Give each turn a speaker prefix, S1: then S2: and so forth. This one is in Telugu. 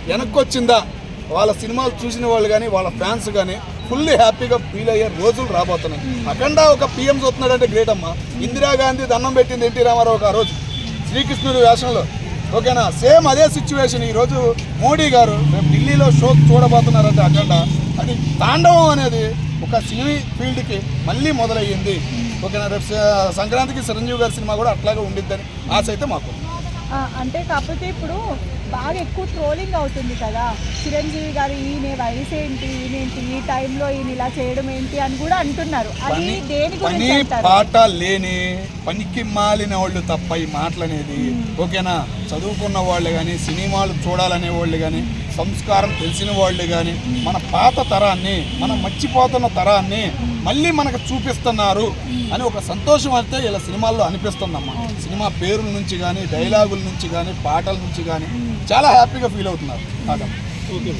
S1: వెనక్కి వచ్చిందా, వాళ్ళ సినిమాలు చూసిన వాళ్ళు కానీ వాళ్ళ ఫ్యాన్స్ కానీ ఫుల్లీ హ్యాపీగా ఫీల్ అయ్యే రోజులు రాబోతున్నాయి. అఖండ ఒక పీఎం చూస్తున్నాడంటే గ్రేట్ అమ్మా. ఇందిరాగాంధీ దండం పెట్టింది ఎన్టీ రామారావు ఆ రోజు శ్రీకృష్ణుడి వేషంలో. ఓకేనా, సేమ్ అదే సిచ్యువేషన్ ఈరోజు మోడీ గారు రేపు ఢిల్లీలో షో చూడబోతున్నారంటే అఖండ. అది తాండవం అనేది ఒక సినీ ఫీల్డ్కి మళ్ళీ మొదలయ్యింది. ఓకేనా, రేపు సంక్రాంతికి చిరంజీవి గారి సినిమా కూడా అట్లాగే ఉండిద్దని ఆశ అయితే మాకు.
S2: అంటే కాకపోతే ఇప్పుడు బాగా ఎక్కువ ట్రోలింగ్ అవుతుంది కదా, చిరంజీవి గారు ఈయన వయసు ఏంటి, ఈయనేంటి, ఈ టైంలో ఈయన ఇలా చేయడం ఏంటి అని కూడా అంటున్నారు. అది దేని గురించి అంటారు?
S1: పాట లేని పనికి మాలిన వాళ్ళు తప్ప ఈ మాటలు అనేది. ఓకేనా, చదువుకున్న వాళ్ళు కానీ సినిమాలు చూడాలనే వాళ్ళు కానీ సంస్కారం తెలిసిన వాళ్ళు కానీ మన పాత తరాన్ని, మనం మర్చిపోతున్న తరాన్ని మళ్ళీ మనకు చూపిస్తున్నారు అని ఒక సంతోషం అయితే ఇలా సినిమాల్లో అనిపిస్తుందమ్మా. సినిమా పేరుల నుంచి కానీ డైలాగుల నుంచి కానీ పాటల నుంచి కానీ చాలా హ్యాపీగా ఫీల్ అవుతున్నారు. ఓకే.